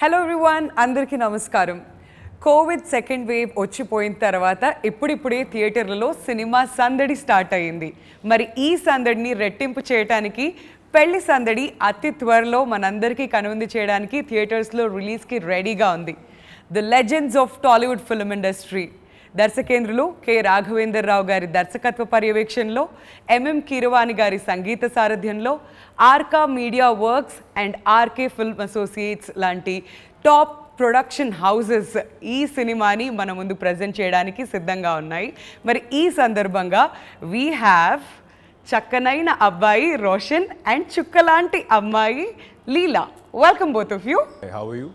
Hello everyone, అందరికీ నమస్కారం. Covid second wave వచ్చిపోయిన తర్వాత ఇప్పుడిప్పుడే థియేటర్లలో సినిమా సందడి స్టార్ట్ అయ్యింది. మరి ఈ సందడిని రెట్టింపు చేయడానికి పెళ్లి సందడి అతి త్వరలో మనందరికీ కనువిందు చేయడానికి థియేటర్స్లో రిలీజ్కి రెడీగా ఉంది. The legends of Tollywood film industry దర్శకేంద్రులు K Raghavendra Rao గారి దర్శకత్వ పర్యవేక్షణలో, ఎంఎం కీరవాణి గారి సంగీత సారథ్యంలో, Arka media works and RK film associates లాంటి టాప్ ప్రొడక్షన్ హౌసెస్ ఈ సినిమాని మన ముందు ప్రజెంట్ చేయడానికి సిద్ధంగా ఉన్నాయి. మరి ఈ సందర్భంగా వీ హ్యావ్ చక్కనైన అబ్బాయి రోషన్ అండ్ చుక్కలాంటి అమ్మాయి Leela. Welcome both of you. How are you?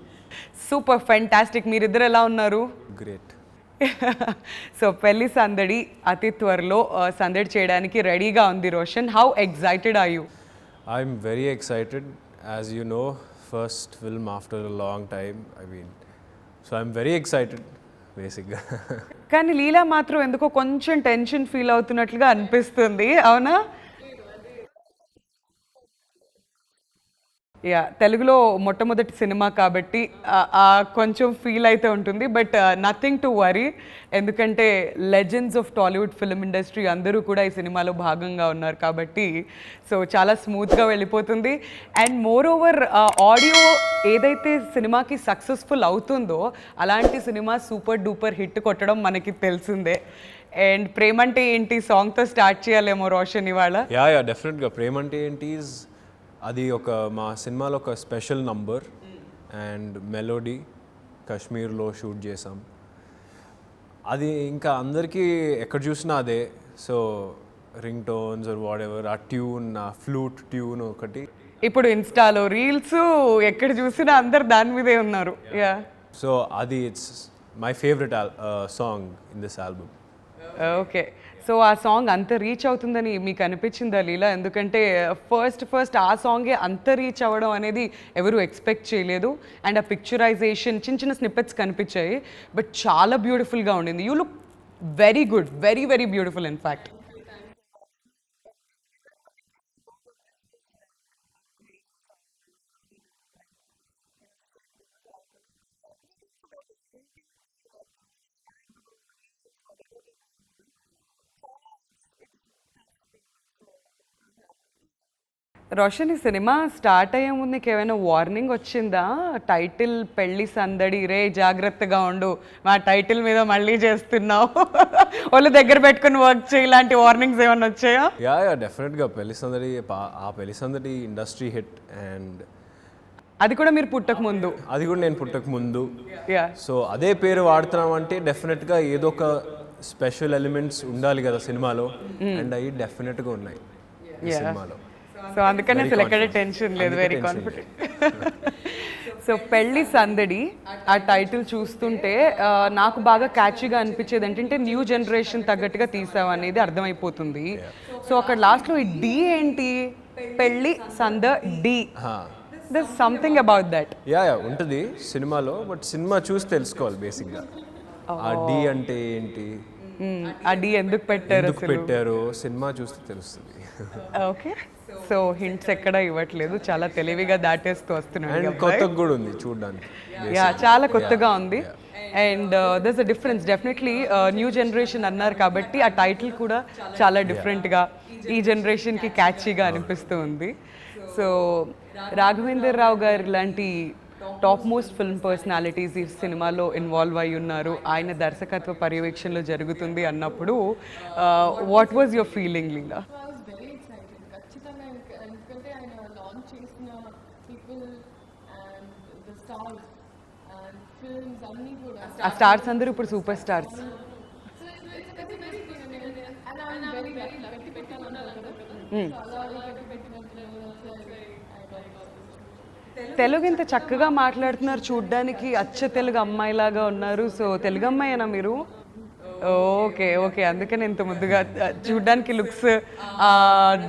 Super fantastic. మీరిద్దరు ఎలా ఉన్నారు? గ్రేట్. సో పెళ్లి సందడి అతి త్వరలో సందడి చేయడానికి రెడీగా ఉంది Roshan. How excited are you? I'm very excited. As you know, first film after a long time. So I'm very excited బేసిక్గా. కానీ లీలా మాత్రం ఎందుకో కొంచెం టెన్షన్ ఫీల్ అవుతున్నట్లుగా అనిపిస్తుంది, అవునా? యా, తెలుగులో మొట్టమొదటి సినిమా కాబట్టి కొంచెం ఫీల్ అయితే ఉంటుంది. బట్ నథింగ్ టు వరీ, ఎందుకంటే legends of Tollywood film industry అందరూ కూడా ఈ సినిమాలో భాగంగా ఉన్నారు కాబట్టి సో చాలా స్మూత్గా వెళ్ళిపోతుంది. అండ్ మోర్ ఓవర్ ఆడియో ఏదైతే సినిమాకి సక్సెస్ఫుల్ అవుతుందో అలాంటి సినిమా సూపర్ డూపర్ హిట్ కొట్టడం మనకి తెలిసిందే. అండ్ ప్రేమంటే ఏంటి సాంగ్తో స్టార్ట్ చేయాలేమో రోషన్ ఇవాళ. యా డెఫినెట్గా. ప్రేమంటే ఏంటి అది మా సినిమాలో ఒక స్పెషల్ నంబర్ అండ్ మెలోడీ కాశ్మీర్లో షూట్ చేసాం. అది ఇంకా అందరికీ ఎక్కడ చూసినా అదే. So ringtones or whatever, ఆ ట్యూన్, ఆ ఫ్లూట్ ట్యూన్ ఒకటి. ఇప్పుడు ఇన్స్టాలో రీల్స్ ఎక్కడ చూసినా అందరు దాని మీదే ఉన్నారు. యా, సో అది it's my favourite song in this album. Okay, so ఆ సాంగ్ అంత రీచ్ అవుతుందని మీకు అనిపించిందా లీలా? ఎందుకంటే ఫస్ట్ ఆ సాంగే అంత రీచ్ అవ్వడం అనేది ఎవరు ఎక్స్పెక్ట్ చేయలేదు. అండ్ ఆ పిక్చరైజేషన్ చిన్న చిన్న స్నిప్పెట్స్ కనిపించాయి, బట్ చాలా బ్యూటిఫుల్గా ఉండింది. You look very good, very very beautiful in fact. Roshan, ఈ సినిమా స్టార్ట్ అయ్యే ముందు నీకు ఏమైనా వార్నింగ్ వచ్చిందా? టైటిల్ పెళ్లి సందడి, రే జాగ్రత్తగా ఉండు, మా టైటిల్ మీద మళ్ళీ చేస్తున్నావు, వాళ్ళు దగ్గర పెట్టుకుని వర్క్ చేయి, ఇలాంటి వార్నింగ్స్ ఏమైనా వచ్చాయా? యా డెఫినెట్గా. పెళ్లి సందడి, ఆ పెళ్లి సందడి ఇండస్ట్రీ హిట్. అండ్ అది కూడా మీరు పుట్టక ముందు? అది కూడా నేను పుట్టక ముందు. యా, సో అదే పేరు వాడుతున్నాం అంటే డెఫినెట్గా ఏదో ఒక స్పెషల్ ఎలిమెంట్స్ ఉండాలి కదా సినిమాలో. అండ్ అవి డెఫినెట్గా ఉన్నాయి ఈ సినిమాలో. సో అందుకనే అసలు ఎక్కడ టెన్షన్ లేదు, వెరీ కాన్ఫిడెంట్. సో పెళ్లి సందడి ఆ టైటిల్ చూస్తుంటే నాకు బాగా క్యాచీగా అనిపించేది ఏంటంటే న్యూ జనరేషన్ తగ్గట్టుగా తీసావు అనేది అర్థమైపోతుంది. సో అక్కడ లాస్ట్లో ఈ డి ఏంటి? పెళ్లి సందడి, there something about that. Yeah ఉంటుంది సినిమాలో, బట్ సినిమా చూసి తెలుసుకోవాలి బేసిక్గా ఆ డి అంటే ఏంటి, ఆ డి ఎందుకు పెట్టారు సినిమా చూస్తే తెలుస్తుంది. ఓకే, సో హింట్స్ ఎక్కడ ఇవ్వట్లేదు, చాలా తెలివిగా దాటేస్తూ వస్తున్నాడు. కొత్తగా కూడా ఉంది చూడడానికి. యా, చాలా కొత్తగా ఉంది. And దర్స్ a difference definitely. New generation అన్నారు కాబట్టి ఆ టైటిల్ కూడా చాలా డిఫరెంట్గా ఈ జనరేషన్కి క్యాచీగా అనిపిస్తూ ఉంది. సో రాఘవేంద్రరావు గారు లాంటి టాప్ మోస్ట్ ఫిల్మ్ పర్సనాలిటీస్ ఈ సినిమాలో ఇన్వాల్వ్ అయి ఉన్నారు, ఆయన దర్శకత్వ పర్యవేక్షణలో జరుగుతుంది అన్నప్పుడు వాట్ వాజ్ యువర్ ఫీలింగ్ లీలా? ఆ స్టార్స్ అందరూ ఇప్పుడు సూపర్ స్టార్స్. తెలుగు ఇంత చక్కగా మాట్లాడుతున్నారు, చూడ్డానికి అచ్చ తెలుగు అమ్మాయిలాగా ఉన్నారు. సో తెలుగు అమ్మాయినా మీరు? ఓకే ఓకే, అందుకని ఎంత ముద్దుగా చూడ్డానికి లుక్స్, ఆ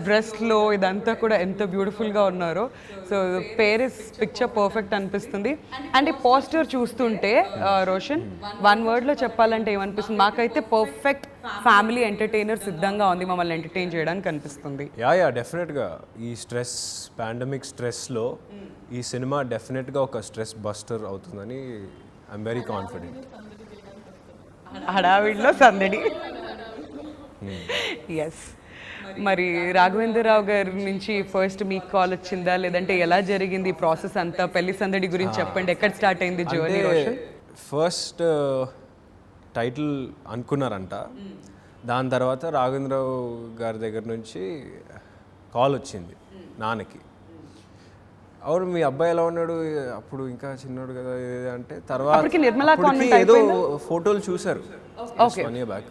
డ్రెస్లో ఇదంతా కూడా ఎంత బ్యూటిఫుల్గా ఉన్నారో. సో పేరిస్ పిక్చర్ పర్ఫెక్ట్ అనిపిస్తుంది. అండ్ ఈ పోస్టర్ చూస్తుంటే రోషన్, వన్ వర్డ్లో చెప్పాలంటే ఏమనిపిస్తుంది? మాకైతే పర్ఫెక్ట్ ఫ్యామిలీ ఎంటర్టైనర్ సిద్ధంగా ఉంది మమ్మల్ని ఎంటర్టైన్ చేయడానికి అనిపిస్తుంది. యా డెఫినెట్గా ఈ స్ట్రెస్, పాండమిక్ స్ట్రెస్లో ఈ సినిమా డెఫినెట్గా ఒక స్ట్రెస్ బస్టర్ అవుతుందని ఐఎమ్ వెరీ కాన్ఫిడెంట్. హడావిడిలో సందడి. ఎస్. మరి రాఘవేంద్రరావు గారి నుంచి ఫస్ట్ మీకు కాల్ వచ్చిందా, లేదంటే ఎలా జరిగింది ఈ ప్రాసెస్ అంతా? పెళ్లి సందడి గురించి చెప్పండి, ఎక్కడ స్టార్ట్ అయింది జర్నీ రోషన్? ఫస్ట్ టైటిల్ అనుకున్నారంట, దాని తర్వాత రాఘవేంద్రరావు గారి దగ్గర నుంచి కాల్ వచ్చింది నాన్నకి. అవును మీ అబ్బాయి ఎలా ఉన్నాడు, అప్పుడు ఇంకా చిన్నోడు కదా ఇది అంటే, తర్వాత ఏదో ఫోటోలు చూశారు బ్యాక్,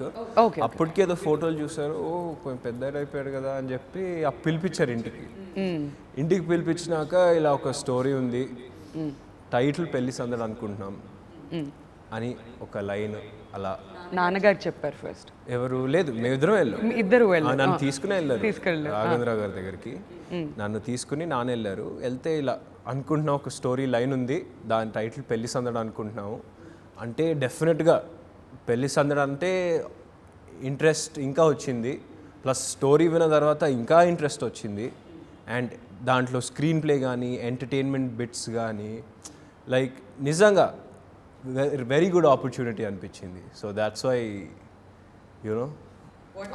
అప్పటికి ఏదో ఫోటోలు చూసారు, ఓ కొంచెం పెద్ద అయిపోయాడు కదా అని చెప్పి పిలిపించారు ఇంటికి. ఇంటికి పిలిపించినాక ఇలా ఒక స్టోరీ ఉంది, టైటిల్ పెళ్లి సందడి అనుకుంటున్నాం అని ఒక లైన్ అలా నాన్నగారు చెప్పారు ఫస్ట్. ఎవరు లేదు, మేమిద్దరం వెళ్ళాం, ఇద్దరు నన్ను తీసుకుని వెళ్ళారు రాఘవేంద్రరావు గారి దగ్గరికి. నన్ను తీసుకుని నాన్న వెళ్ళారు. వెళ్తే ఇలా అనుకుంటున్నాం ఒక స్టోరీ లైన్ ఉంది, దాని టైటిల్ పెళ్లి సందడి అనుకుంటున్నాము అంటే డెఫినెట్గా పెళ్లి సందడి అంటే ఇంట్రెస్ట్ ఇంకా వచ్చింది, ప్లస్ స్టోరీ విన్న తర్వాత ఇంకా ఇంట్రెస్ట్ వచ్చింది. అండ్ దాంట్లో స్క్రీన్ ప్లే కానీ ఎంటర్టైన్మెంట్ బిట్స్ కానీ లైక్ నిజంగా వెరీ గుడ్ ఆపర్చునిటీ అనిపించింది. So that's why you know.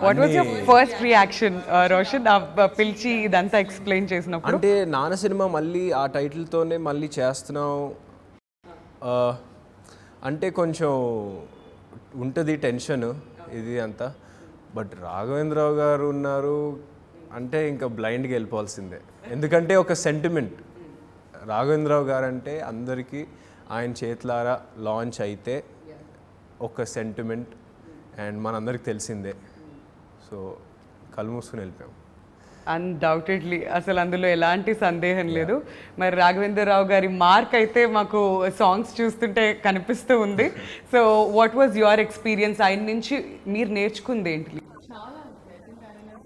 What was your first reaction Roshan, పిలిచి ఇదంతా ఎక్స్ప్లెయిన్ చేసినప్పుడు? అంటే నాన్న సినిమా మళ్ళీ ఆ టైటిల్తోనే మళ్ళీ చేస్తున్నాం అంటే కొంచెం ఉంటుంది టెన్షన్ ఇది అంతా. బట్ రాఘవేంద్రరావు గారు ఉన్నారు అంటే ఇంకా బ్లైండ్గా వెళ్ళిపోవాల్సిందే, ఎందుకంటే ఒక సెంటిమెంట్. రాఘవేంద్రరావు గారు అంటే అందరికీ ఆయన చేతులారా లాంచ్ అయితే ఒక సెంటిమెంట్, అండ్ మనందరికి తెలిసిందే. సో కళ్ళు మూసుకుని వెళ్ళిపోయాం. అన్డౌటెడ్లీ, అసలు అందులో ఎలాంటి సందేహం లేదు. మరి రాఘవేంద్రరావు గారి మార్క్ అయితే మాకు సాంగ్స్ చూస్తుంటే కనిపిస్తూ ఉంది. So what was your experience, ఆయన నుంచి మీరు నేర్చుకుంది ఏంటి? చాలా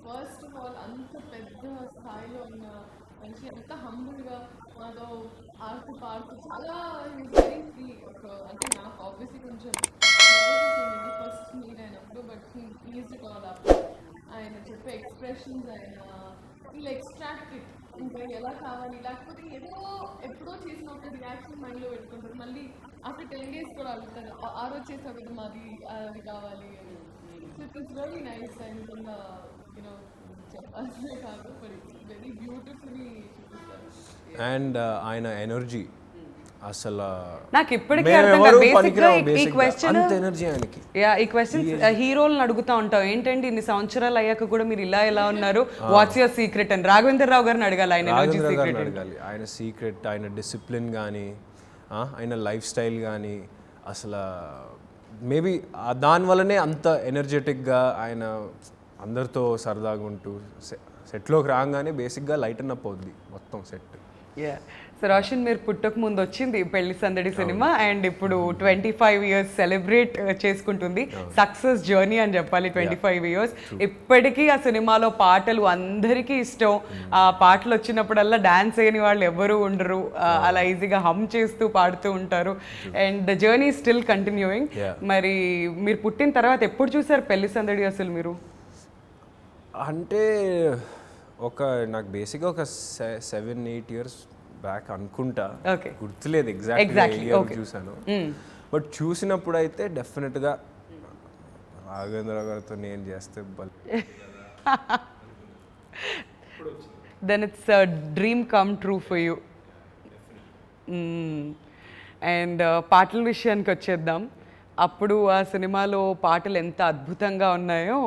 ఫస్ట్ ఆఫ్ ఆల్ అంత పెద్ద స్థాయిలో ఉన్న మనిషి, అంత హంబుల్గా మాతో ఆడుతూ పాడుతూ చాలా వెరీ ఫ్రీ. అంటే నాకు ఆబ్వియస్లీ కొంచెం ఫస్ట్ మీట్ అయినప్పుడు, but is it all up. ఆయన చెప్పే ఎక్స్ప్రెషన్స్, ఆయన వీళ్ళు ఎక్స్ట్రాక్ట్ ఇట్ ఇంకా ఎలా కావాలి, లేకపోతే ఏదో ఎప్పుడో చేసిన ఒక రియాక్షన్ మైండ్లో పెట్టుకుంటారు, మళ్ళీ ఆఫ్టర్ 10 days కూడా అడుగుతారు, ఆ రోజు చేసావు కదా మాది అది కావాలి అని. So it is very nice. And you know చెప్పాల్సిందే కాదు, బట్ ఇట్స్ వెరీ బ్యూటిఫుల్లీ చూపిస్తారు. అండ్ ఆయన ఎనర్జీ అసలు నాకు ఇప్పటికీ అర్థం కాదు. బేసిక్గా ఈ క్వశ్చన్, ఈ క్వశ్చన్ హీరోలను అడుగుతా ఉంటాం, ఏంటండి ఇన్ని సంవత్సరాలు అయ్యాక కూడా మీరు ఇలా ఎలా ఉన్నారు, వాట్స్ యువర్ సీక్రెట్ అని. రాఘవేంద్రరావు గారిని అడగాలి, ఆయన ఎనర్జీ సీక్రెట్ అడగాలి. ఆయన సీక్రెట్, ఆయన డిసిప్లిన్ కానీ ఆయన లైఫ్ స్టైల్ కానీ అసలు మేబీ దానివల్లనే అంత ఎనర్జెటిక్గా ఆయన అందరితో సరదాగా ఉంటూ సెట్లోకి రాగానే బేసిక్గా లైటన్ అప్ అవుద్ది మొత్తం సెట్. సో రోషన్, మీరు పుట్టక ముందు వచ్చింది పెళ్లి సందడి సినిమా, అండ్ ఇప్పుడు 25 years సెలబ్రేట్ చేసుకుంటుంది. సక్సెస్ జర్నీ అని చెప్పాలి 25 years. ఇప్పటికీ ఆ సినిమాలో పాటలు అందరికీ ఇష్టం. ఆ పాటలు వచ్చినప్పుడల్లా డాన్స్ చేయని వాళ్ళు ఎవరు ఉండరు, అలా ఈజీగా హమ్ చేస్తూ పాడుతూ ఉంటారు. And the journey still continuing. మరి మీరు పుట్టిన తర్వాత ఎప్పుడు చూసారు పెళ్లి సందడి అసలు మీరు? అంటే నాకు బేసిక్గా ఒక 7-8 years బ్యాక్ అనుకుంటా, గుర్తులేదు ఎగ్జాక్ట్లీ చూసాను. బట్ చూసినప్పుడు అయితే డెఫినెట్గా రాఘవేంద్రరావు గారితో నేను చేస్తే then it's dream come true for you. And పాటల విషయానికి వచ్చేద్దాం. అప్పుడు ఆ సినిమాలో పాటలు ఎంత అద్భుతంగా ఉన్నాయో,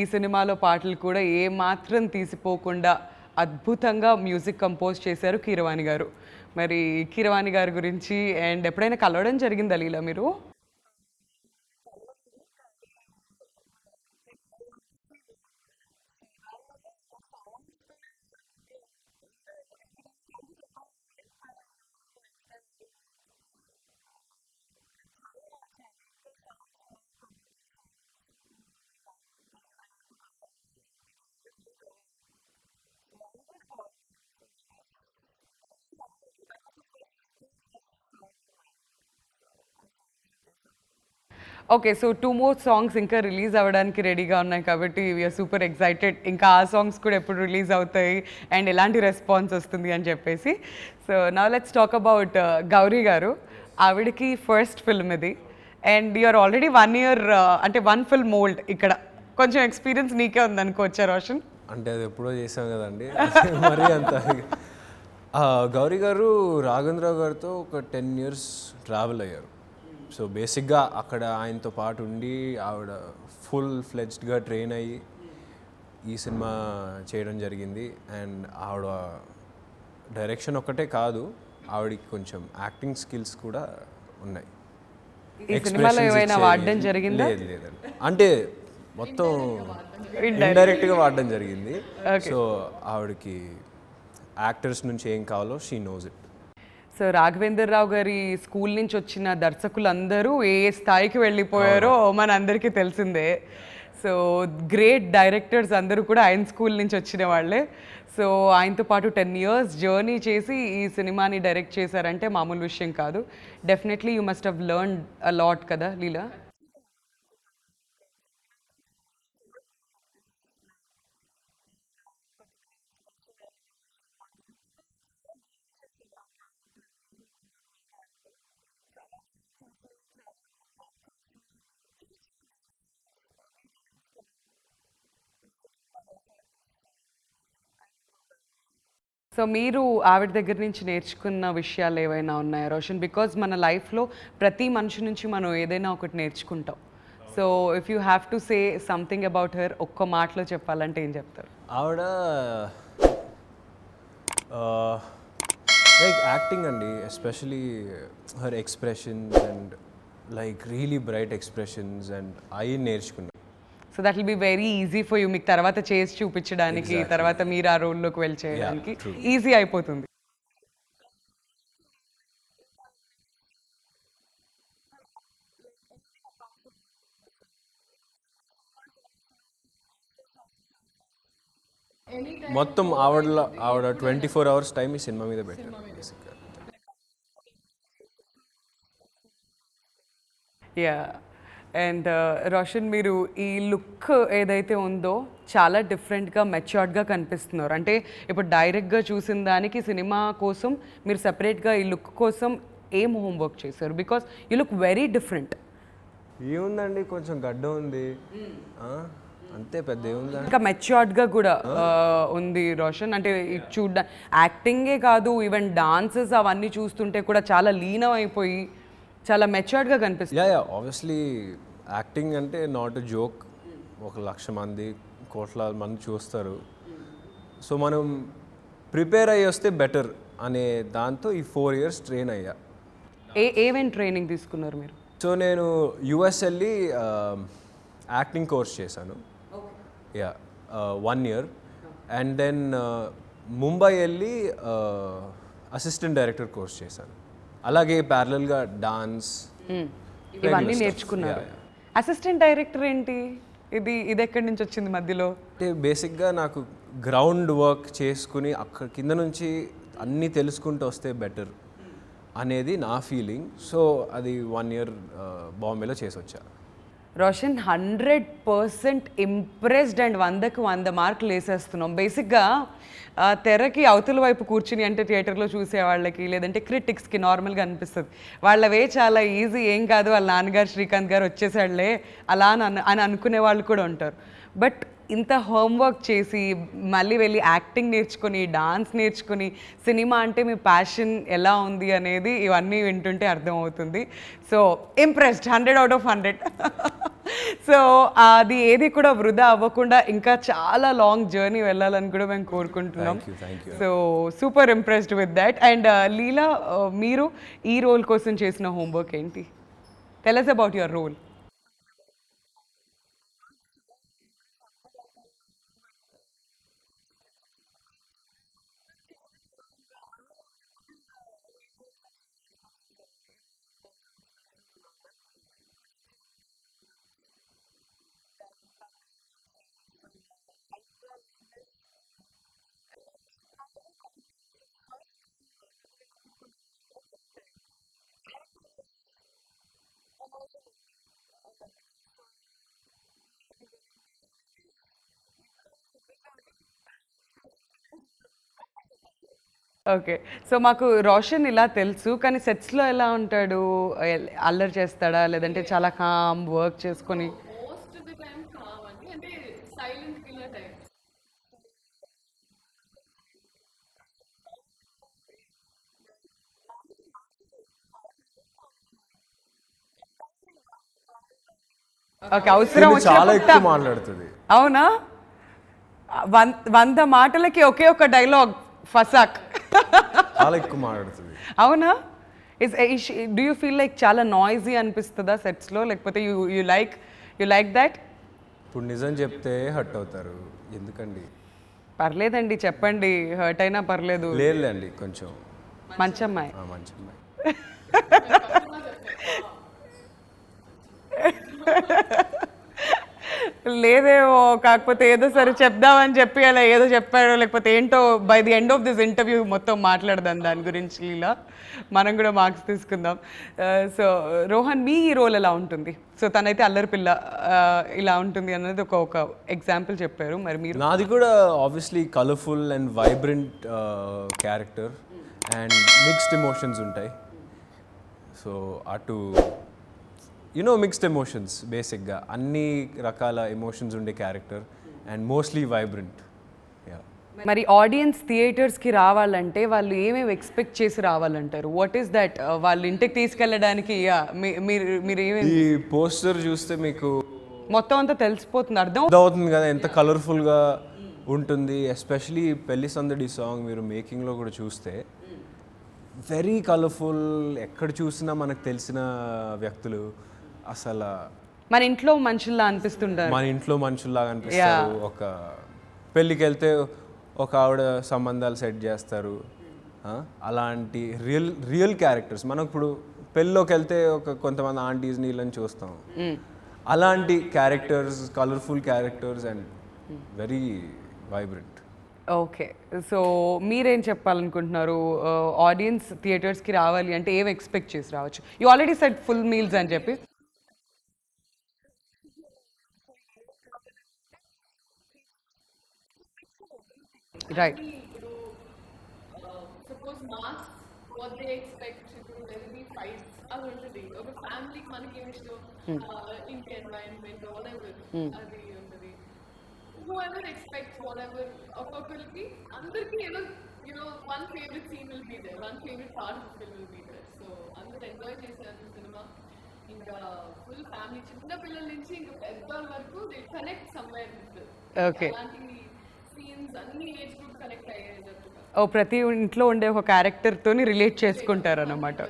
ఈ సినిమాలో పాటలు కూడా ఏ మాత్రం తీసిపోకుండా అద్భుతంగా మ్యూజిక్ కంపోజ్ చేశారు కీరవాణి గారు. మరి కీరవాణి గారి గురించి అండ్ ఎప్పుడైనా కలవడం జరిగిందా లీలా మీరు? ఓకే, సో 2 మోర్ సాంగ్స్ ఇంకా రిలీజ్ అవ్వడానికి రెడీగా ఉన్నాయి కాబట్టి వీఆర్ సూపర్ ఎక్సైటెడ్. ఇంకా ఆ సాంగ్స్ కూడా ఎప్పుడు రిలీజ్ అవుతాయి అండ్ ఎలాంటి రెస్పాన్స్ వస్తుంది అని చెప్పేసి. So now let's talk about Gauri గారు. ఆవిడకి ఫస్ట్ ఫిల్మ్ ఇది అండ్ యూఆర్ ఆల్రెడీ 1 ఇయర్ అంటే 1 ఫిల్మ్ ఓల్డ్. ఇక్కడ కొంచెం ఎక్స్పీరియన్స్ నీకే ఉందనుకోవచ్చా రోషన్? అంటే అది ఎప్పుడో చేసాం కదండి. మరీ అంత గౌరీ గారు రాఘవేంద్రరావు గారితో ఒక 10 ఇయర్స్ ట్రావెల్ అయ్యారు. సో బేసిక్గా అక్కడ ఆయనతో పాటు ఉండి ఆవిడ ఫుల్ ఫ్లెడ్జ్డ్గా ట్రైన్ అయ్యి ఈ సినిమా చేయడం జరిగింది. అండ్ ఆవిడ డైరెక్షన్ ఒక్కటే కాదు, ఆవిడకి కొంచెం యాక్టింగ్ స్కిల్స్ కూడా ఉన్నాయి. ఈ సినిమాలో ఏమైనా వాడడం జరిగిందా? లేదు లేదండి, అంటే మొత్తం ఇండైరెక్ట్గా వాడడం జరిగింది. సో ఆవిడకి యాక్టర్స్ నుంచి ఏం కావాలో she knows it. So Raghavendra Rao గారి స్కూల్ నుంచి వచ్చిన దర్శకులందరూ ఏ స్థాయికి వెళ్ళిపోయారో మన అందరికీ తెలిసిందే. సో గ్రేట్ డైరెక్టర్స్ అందరూ కూడా ఆయన స్కూల్ నుంచి వచ్చిన వాళ్ళే. సో ఆయనతో పాటు 10 ఇయర్స్ జర్నీ చేసి ఈ సినిమాని డైరెక్ట్ చేశారంటే మామూలు విషయం కాదు. Definitely you must have learned a lot కదా లీలా? సో మీరు ఆవిడ దగ్గర నుంచి నేర్చుకున్న విషయాలు ఏవైనా ఉన్నాయా రోషన్? బికాజ్ మన లైఫ్లో ప్రతి మనిషి నుంచి మనం ఏదైనా ఒకటి నేర్చుకుంటాం. So if you have to say something about her, ఒక్క మాటలో చెప్పాలంటే ఏం చెప్తారు? ఆవిడ లైక్ యాక్టింగ్ అండి, especially her expressions and like really bright expressions and అవి నేర్చుకున్నాను. So that will be very easy for you, మీకు తర్వాత చేసి చూపించడానికి, తర్వాత మీరు ఆ రోల్లోకి వెళ్ళి చేయడానికి ఈజీ అయిపోతుంది. మొత్తం ఆవిడ 24 అవర్స్ టైం ఈ సినిమా మీద పెట్టారు బేసిక్గా. యా. అండ్ రోషన్, మీరు ఈ లుక్ ఏదైతే ఉందో చాలా డిఫరెంట్గా మెచ్యూర్డ్గా కనిపిస్తున్నారు. అంటే ఇప్పుడు డైరెక్ట్గా చూసిన దానికి సినిమా కోసం మీరు సపరేట్గా ఈ లుక్ కోసం ఏం హోంవర్క్ చేశారు? Because you look very different. ఏముందండి, కొంచెం గడ్డ ఉంది అంతే, పెద్ద ఏముంది. ఇంకా మెచ్యూర్డ్గా కూడా ఉంది రోషన్. అంటే యాక్టింగే కాదు, ఈవెన్ డాన్సెస్ అవన్నీ చూస్తుంటే కూడా చాలా లీనం అయిపోయి చాలా మెచ్యూర్డ్గా కనిపిస్తుంది. యా ఆబ్వియస్లీ యాక్టింగ్ అంటే నాట్ ఎ జోక్. 1,00,000 మంది, కోట్లాది మంది చూస్తారు. సో మనం ప్రిపేర్ అయ్యి వస్తే బెటర్ అనే దాంతో ఈ 4 ఇయర్స్ ట్రైన్ అయ్యా. ఏమేమి ట్రైనింగ్ తీసుకున్నారు మీరు? సో నేను యుఎస్ వెళ్ళి యాక్టింగ్ కోర్స్ చేశాను. Yeah 1 year. And then Mumbai వెళ్ళి అసిస్టెంట్ డైరెక్టర్ కోర్స్ చేశాను. అలాగే ప్యారలల్గా డాన్స్ ఇవన్నీ నేర్చుకున్నారు. అసిస్టెంట్ డైరెక్టర్ ఏంటి? ఇది ఎక్కడి నుంచి వచ్చింది మధ్యలో? అంటే బేసిక్గా నాకు గ్రౌండ్ వర్క్ చేసుకుని అక్కడ కింద నుంచి అన్నీ తెలుసుకుంటూ వస్తే బెటర్ అనేది నా ఫీలింగ్. సో అది 1 ఇయర్ బాంబేలో చేసి వచ్చా. రోషన్, 100% ఇంప్రెస్డ్ అండ్ 100కి 100 మార్కులు వేసేస్తున్నాం. బేసిక్గా తెరకి అవతల వైపు కూర్చుని అంటే థియేటర్లో చూసే వాళ్ళకి లేదంటే క్రిటిక్స్కి నార్మల్గా అనిపిస్తుంది వాళ్ళవే చాలా ఈజీ, ఏం కాదు, వాళ్ళ నాన్నగారు శ్రీకాంత్ గారు వచ్చేసాడులే అలా అని అనుకునే వాళ్ళు కూడా ఉంటారు. బట్ ఇంత హోంవర్క్ చేసి మళ్ళీ వెళ్ళి యాక్టింగ్ నేర్చుకొని, డాన్స్ నేర్చుకొని, సినిమా అంటే మీ ప్యాషన్ ఎలా ఉంది అనేది ఇవన్నీ వింటుంటే అర్థమవుతుంది. So impressed, 100 out of 100. So అది ఏది కూడా వృధా అవ్వకుండా ఇంకా చాలా లాంగ్ జర్నీ వెళ్ళాలని కూడా మేము కోరుకుంటున్నాం. So super impressed with that. And Leela, మీరు ఈ రోల్ కోసం చేసిన హోంవర్క్ ఏంటి? Tell us about your role. Okay. So మాకు రోషన్ ఇలా తెలుసు. కానీ సెట్స్‌లో ఎలా ఉంటాడు? అల్లరి చేస్తాడా? లేదంటే చాలా కామ్ వర్క్ చేసుకొని most of the time calm అండి, అంటే సైలెంట్ కిల్లర్ టైప్. ఓకే. అవసరం తిను చాలా వచ్చినప్పుడు ఎక్కువ మాట్లాడుతుంది. అవునా? 100 మాటలకి ఒకే ఒక డైలాగ్ ఫసాక్. చాలా ఎక్కువ మాట్లాడుతుంది. అవునా? డూ యూ ఫీల్ లైక్ చాలా నాయిజీ అనిపిస్తుందా సెట్స్‌లో? లేకపోతే యూ లైక్ దట్? ఇప్పుడు నిజం చెప్తే హర్ట్ అవుతారు. ఎందుకండి? పర్లేదండి చెప్పండి. హర్ట్ అయినా పర్లేదు. లేదులేండి కొంచెం మంచమ్మాయి. మంచి అమ్మాయి. లేదేమో, కాకపోతే ఏదో సరే చెప్దామని చెప్పి అలా ఏదో చెప్పాడో లేకపోతే ఏంటో by the end of this interview మొత్తం మాట్లాడదాం దాని గురించి లీలా. మనం కూడా మార్క్స్ తీసుకుందాం. సో రోహన్, మీ రోల్ ఎలా ఉంటుంది? సో తనైతే అల్లరి పిల్ల ఇలా ఉంటుంది అన్నది ఒక ఎగ్జాంపుల్ చెప్పారు. మరి మీరు? నాది కూడా obviously colourful and vibrant character and mixed emotions ఉంటాయి. సో అటు మిక్స్డ్ ఎమోషన్స్, బేసిక్గా అన్ని రకాల ఎమోషన్స్ ఉండే క్యారెక్టర్ అండ్ మోస్ట్లీ వైబ్రెంట్. మరి ఆడియన్స్ థియేటర్స్కి రావాలంటే వాళ్ళు ఏమేమి ఎక్స్పెక్ట్ చేసి రావాలంటారు? What is that? వాళ్ళు ఇంటికి తీసుకెళ్ళడానికి మీరు ఏమేమి? ఈ పోస్టర్ చూస్తే మీకు మొత్తం అంతా తెలిసిపోతుంది, అర్థం అవుతుంది కదా ఎంత కలర్ఫుల్గా ఉంటుంది. ఎస్పెషలీ పెళ్లి సందడి సాంగ్ మీరు మేకింగ్లో కూడా చూస్తే వెరీ కలర్ఫుల్. ఎక్కడ చూసినా మనకు తెలిసిన వ్యక్తులు, అసలు మన ఇంట్లో మనుషుల్లా అనిపిస్తుంటారు. మన ఇంట్లో మనుషుల్లాగా అనిపిస్తారు. ఒక పెళ్ళికి వెళ్తే ఒక ఆవిడ సంబంధాలు సెట్ చేస్తారు. అలాంటి రియల్ క్యారెక్టర్స్. మనం ఇప్పుడు పెళ్ళిలోకి వెళ్తే కొంతమంది ఆంటీస్ నీళ్ళని చూస్తాం. అలాంటి characters, colourful characters and very vibrant. Okay. So మీరేం చెప్పాలనుకుంటున్నారు? ఆడియన్స్ థియేటర్స్కి రావాలి అంటే ఏం ఎక్స్పెక్ట్ చేసి రావచ్చు? You already set full meals అని చెప్పి. రైట్. ఇప్పుడు suppose mass what they expect, ఇప్పుడు దెర్ బి ఫైట్స్ అది ఉంటుంది. ఒక ఫ్యామిలీకి మనకి ఏమి ఇష్టం, ఇంటి ఎన్వైరన్మెంట్ వాటెవర్ అది ఉంటుంది. whoever expects whatever, ఒక్కొక్కరికి అందరికి ఏదో one favorite scene will be there, one favorite part of the film will be there. So అందరు ఎంజాయ్ చేశారు సినిమా. ఇంకా ఫుల్ ఫ్యామిలీ, చిన్న పిల్లల నుంచి ఇంకా పెద్దవాళ్ళ వరకు they connect somewhere with. Okay. అలాంటి సీన్స్ అన్ని ఏజ్ గ్రూప్ కనెక్ట్ అయ్యేటట్టుగా. ప్రతి ఇంట్లో ఉండే ఒక క్యారెక్టర్తోని రిలేట్ చేసుకుంటారు అన్నమాట.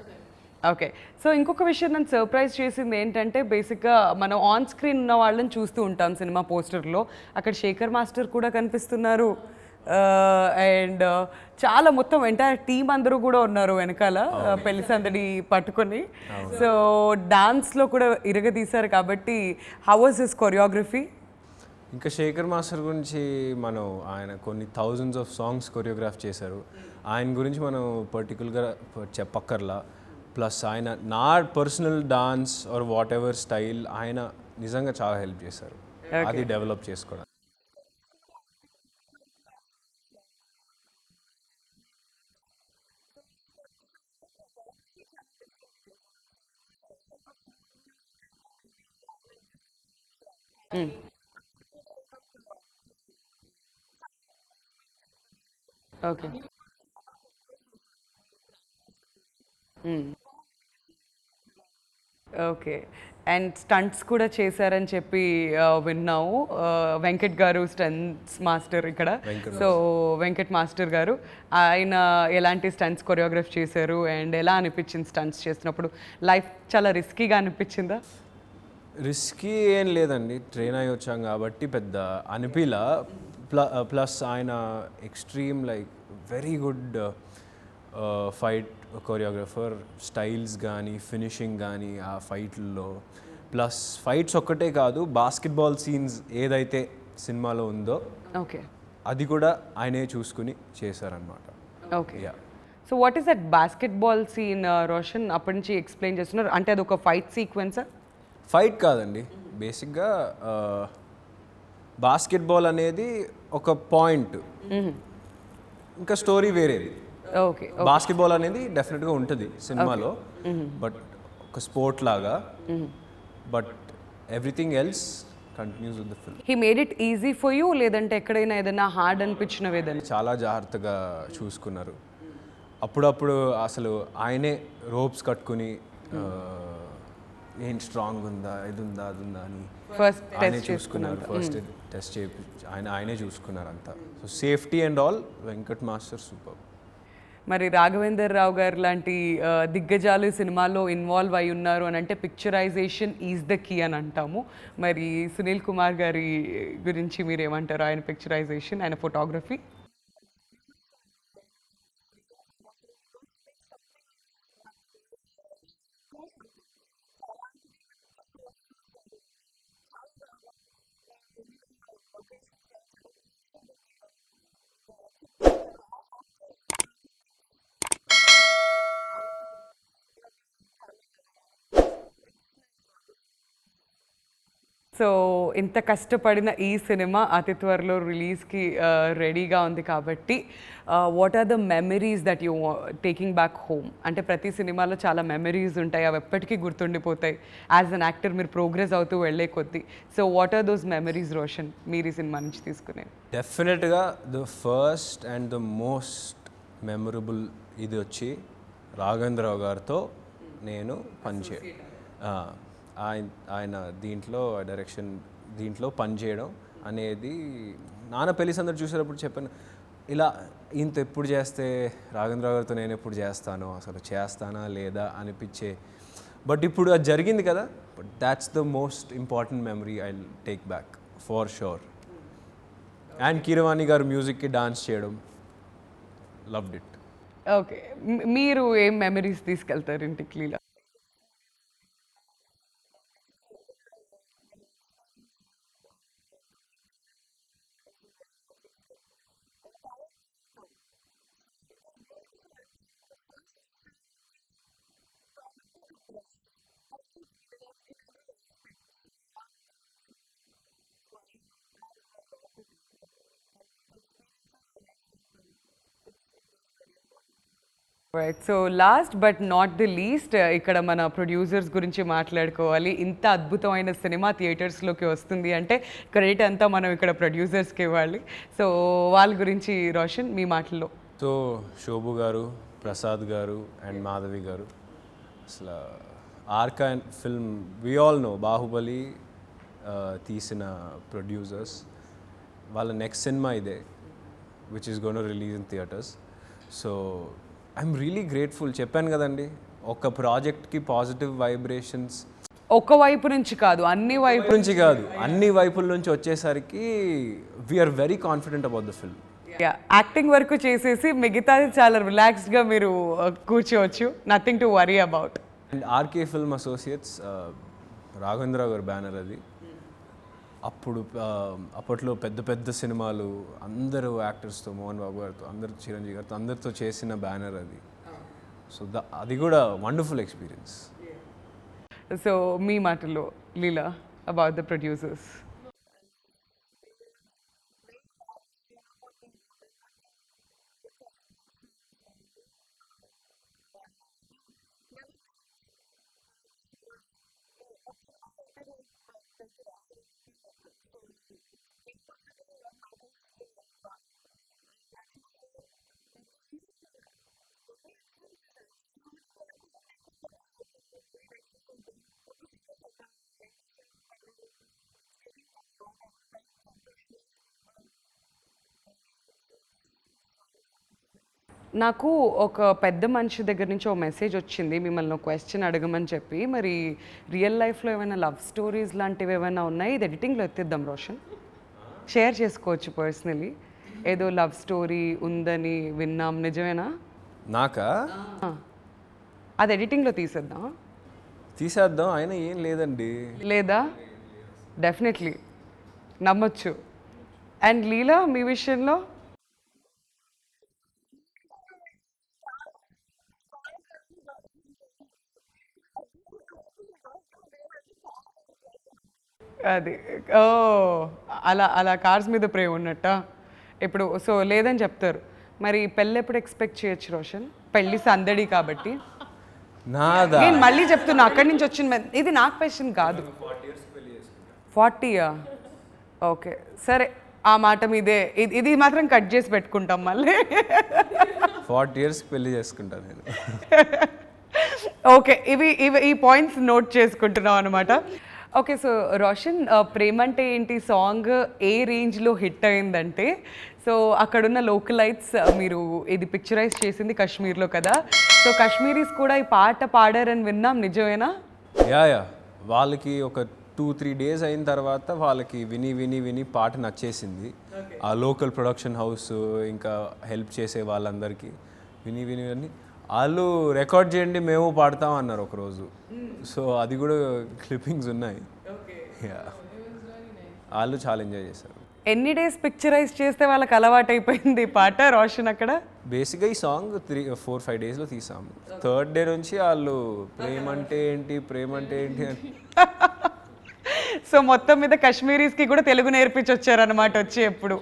ఓకే. సో ఇంకొక విషయం నన్ను సర్ప్రైజ్ చేసింది ఏంటంటే, బేసిక్గా మనం ఆన్ స్క్రీన్ ఉన్న వాళ్ళని చూస్తూ ఉంటాం సినిమా పోస్టర్లో. అక్కడ శేఖర్ మాస్టర్ కూడా కనిపిస్తున్నారు. అండ్ చాలా మొత్తం ఎంటైర్ టీమ్ అందరూ కూడా ఉన్నారు వెనకాల పెళ్లి సందడి పట్టుకొని. సో డాన్స్లో కూడా ఇరగదీశారు కాబట్టి హౌ వాజ్ హిస్ కొరియోగ్రఫీ? ఇంకా శేఖర్ మాస్టర్ గురించి మనం, ఆయన కొన్ని థౌజండ్స్ ఆఫ్ సాంగ్స్ కొరియోగ్రాఫ్ చేశారు. ఆయన గురించి మనం పర్టికులర్గా చెప్పక్కర్లా. ప్లస్ ఆయన నా personal dance or what ever style ఆయన నిజంగా చాలా హెల్ప్ చేశారు అది డెవలప్ చేసుకోవడానికి. ఓకే. ఓకే. అండ్ స్టంట్స్ కూడా చేశారని చెప్పి విన్నాము. వెంకట్ గారు స్టంట్స్ మాస్టర్ ఇక్కడ. సో వెంకట్ మాస్టర్ గారు, ఆయన ఎలాంటి స్టంట్స్ కొరియోగ్రాఫ్ చేశారు అండ్ ఎలా అనిపించింది స్టంట్స్ చేసినప్పుడు? లైఫ్ చాలా రిస్కీగా అనిపించిందా? రిస్కీ ఏం లేదండి, ట్రైన్ అయ్యి వచ్చాం కాబట్టి పెద్ద అనిపిలా. ప్లస్ ఆయన extreme like very good fight choreographer. Styles కానీ ఫినిషింగ్ కానీ ఆ ఫైట్లలో, ప్లస్ ఫైట్స్ ఒక్కటే కాదు, బాస్కెట్బాల్ సీన్స్ ఏదైతే సినిమాలో ఉందో ఓకే అది కూడా ఆయనే చూసుకుని చేశారనమాట. Okay. So what is that basketball scene Roshan? అప్పటి నుంచి ఎక్స్ప్లెయిన్ చేస్తున్నారు అంటే అది ఒక ఫైట్ సీక్వెన్సా? ఫైట్ కాదండి, బేసిక్గా బాస్కెట్బాల్ అనేది ఒక పాయింట్, ఇంకా స్టోరీ వేరేది. ఓకే. బాస్కెట్బాల్ అనేది డెఫినెట్గా ఉంటుంది సినిమాలో, బట్ ఒక స్పోర్ట్ లాగా, but everything else continues with the film. He made it easy for you, లేదంటే ఎక్కడైనా ఏదైనా హార్డ్ అనిపించినవి ఏదైనా? చాలా జాగ్రత్తగా చూసుకున్నారు. అప్పుడప్పుడు అసలు ఆయనే రోప్స్ కట్టుకుని ఏం స్ట్రాంగ్ ఉందా, ఇది ఉందా, అది ఉందా అని ఫస్ట్ ఆయనే టెస్ట్ చూసుకున్నారు. ఫస్ట్ టెస్ట్ చేపి ఆయనే చూసుకున్నారు అంతా. So safety and all, Venkat master super. మరి రాఘవేందర్ రావు గారు లాంటి దిగ్గజాలు సినిమాలో ఇన్వాల్వ్ అయి ఉన్నారు అని అంటే పిక్చరైజేషన్ ఈజ్ ద కీ అని అంటాము. మరి సునీల్ కుమార్ గారి గురించి మీరు ఏమంటారు? ఆయన పిక్చరైజేషన్, ఆయన ఫోటోగ్రఫీ. సో ఇంత కష్టపడిన ఈ సినిమా అతి త్వరలో రిలీజ్కి రెడీగా ఉంది కాబట్టి what are the memories that you taking back home? అంటే ప్రతి సినిమాలో చాలా మెమరీస్ ఉంటాయి, అవి ఎప్పటికీ గుర్తుండిపోతాయి. యాజ్ అన్ యాక్టర్ మీరు ప్రోగ్రెస్ అవుతూ వెళ్ళే కొద్దీ, so what are those memories Roshan మీరు ఈ సినిమా నుంచి తీసుకునేవి? డెఫినెట్గా the first and the most memorable ఇది వచ్చి రాఘవేంద్రరావు గారితో నేను ఆయన దీంట్లో డైరెక్షన్ దీంట్లో పనిచేయడం అనేది, నాన్న పెళ్లి సందర్భం చూసేటప్పుడు చెప్పాను, ఇలా ఇంత ఎప్పుడు చేస్తే రాఘవేంద్రరావు గారితో నేను ఎప్పుడు చేస్తానో, అసలు చేస్తానా లేదా అనిపించే. బట్ ఇప్పుడు అది జరిగింది కదా, but that's the most important memory I take back for sure. And Keeravani గారు మ్యూజిక్కి డాన్స్ చేయడం, లవ్డ్ ఇట్. ఓకే, మీరు ఏం మెమరీస్ తీసుకెళ్తారు ఇంటికి Leela? Right, so last but not the least ఇక్కడ మన ప్రొడ్యూసర్స్ గురించి మాట్లాడుకోవాలి. ఇంత అద్భుతమైన సినిమా థియేటర్స్లోకి వస్తుంది అంటే క్రెడిట్ అంతా మనం ఇక్కడ ప్రొడ్యూసర్స్కి ఇవ్వాలి. సో వాళ్ళ గురించి రోషన్ మీ మాటల్లో. సో శోభు గారు, ప్రసాద్ గారు అండ్ మాధవి గారు, అసలు Arka film we all know, Baahubali తీసిన ప్రొడ్యూసర్స్. వాళ్ళ నెక్స్ట్ సినిమా ఇదే, which is gone release in theatres. So I'm really grateful. చెప్పాను కదండి, ఒక ప్రాజెక్ట్కి పాజిటివ్ వైబ్రేషన్స్ ఒక వైపు నుంచి కాదు, అన్ని వైపు నుంచి కాదు, అన్ని వైపుల నుంచి వచ్చేసరికి we are very confident about the film. Acting వరకు చేసేసి మిగతాది చాలా రిలాక్స్డ్గా మీరు కూర్చోవచ్చు, nothing to worry about. And RK film associates, Raghavendra Rao గారి బ్యానర్ అది. అప్పట్లో పెద్ద పెద్ద సినిమాలు అందరూ యాక్టర్స్తో, మోహన్ బాబు గారితో, అందరు చిరంజీవి గారితో, అందరితో చేసిన బ్యానర్ అది. సో అది కూడా వండర్ఫుల్ ఎక్స్పీరియన్స్. సో మీ మాటల్లో లీలా అబౌట్ ద ప్రొడ్యూసర్స్. నాకు ఒక పెద్ద మనిషి దగ్గర నుంచి ఒక మెసేజ్ వచ్చింది మిమ్మల్ని ఒక క్వశ్చన్ అడగమని చెప్పి. మరి రియల్ లైఫ్లో ఏమైనా లవ్ స్టోరీస్ లాంటివి ఏమైనా ఉన్నాయి? ఇది ఎడిటింగ్లో ఎత్తిద్దాం రోషన్, షేర్ చేసుకోవచ్చు పర్సనలీ. ఏదో లవ్ స్టోరీ ఉందని విన్నాం, నిజమేనా? నాకా? అది ఎడిటింగ్లో తీసేద్దాం, అయినా ఏం లేదండి. లేదా? డెఫినెట్లీ నమ్మొచ్చు. అండ్ లీలా మీ విషయంలో? అది ఓ అలా అలా కార్స్ మీద ప్రేమ ఉన్నట్ట ఇప్పుడు సో లేదని చెప్తారు. మరి పెళ్ళి ఎప్పుడు ఎక్స్పెక్ట్ చేయొచ్చు రోషన్? పెళ్ళి సందడి కాబట్టి. నాదా నేను మళ్ళీ చెప్తున్నా, అక్కడి నుంచి వచ్చిన ఇది నా క్వశ్చన్ కాదు. 40యా? ఓకే సరే, ఆ మాట మీదే. ఇది మాత్రం కట్ చేసి పెట్టుకుంటాం మళ్ళీ. 40 years పెళ్లి చేసుకుంటాను నేను. ఓకే, ఇవి ఇవి ఈ పాయింట్స్ నోట్ చేసుకుంటున్నాం అనమాట. ఓకే, సో రోషన్, ప్రేమంటే ఏంటి సాంగ్ ఏ రేంజ్లో హిట్ అయిందంటే, సో అక్కడున్న లోకలైట్స్ మీరు ఇది పిక్చరైజ్ చేసింది కాశ్మీర్లో కదా, సో కాశ్మీరీస్ కూడా ఈ పాట పాడారని విన్నాం, నిజమేనా? యా వాళ్ళకి ఒక 2-3 days అయిన తర్వాత వాళ్ళకి విని విని విని పాట నచ్చేసింది. ఆ లోకల్ ప్రొడక్షన్ హౌస్ ఇంకా హెల్ప్ చేసే వాళ్ళందరికీ విని విని విని వాళ్ళు రికార్డ్ చేయండి మేము పాడతాం అన్నారు ఒకరోజు. సో అది కూడా క్లిప్పింగ్స్ ఉన్నాయి. Yeah. వాళ్ళు చాలా ఎంజాయ్ చేశారు. ఎన్ని డేస్ పిక్చరైజ్ చేస్తే వాళ్ళకి అలవాటు అయిపోయింది పాట రోషన్ అక్కడ? బేసిక్గా ఈ సాంగ్ 4-5 daysలో తీసాము. 3rd day నుంచి వాళ్ళు ప్రేమంటే ఏంటి ప్రేమంటే ఏంటి అని. సో మొత్తం మీద కాశ్మీరీస్కి కూడా తెలుగు నేర్పించి వచ్చారనమాట వచ్చి ఎప్పుడు.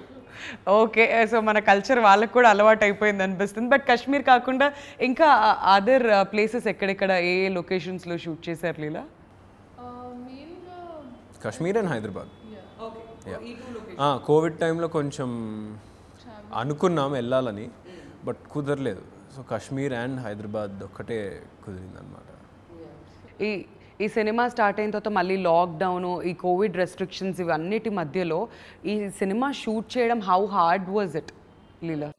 ఓకే, సో మన కల్చర్ వాళ్ళకి కూడా అలవాటు అయిపోయింది అనిపిస్తుంది. బట్ కాశ్మీర్ కాకుండా ఇంకా అదర్ ప్లేసెస్ ఎక్కడెక్కడ ఏ లొకేషన్స్లో షూట్ చేశారు లీలా? మెయిన్గా కాశ్మీర్ అండ్ హైదరాబాద్. కోవిడ్ టైంలో కొంచెం అనుకున్నాం వెళ్ళాలని, బట్ కుదరలేదు. సో కాశ్మీర్ అండ్ హైదరాబాద్ ఒక్కటే కుదిరింది అనమాట. ఈ సినిమా స్టార్ట్ అయిన తర్వాత మళ్ళీ లాక్డౌను, ఈ కోవిడ్ రెస్ట్రిక్షన్స్ ఇవన్నిటి మధ్యలో ఈ సినిమా షూట్ చేయడం how hard was it Leela?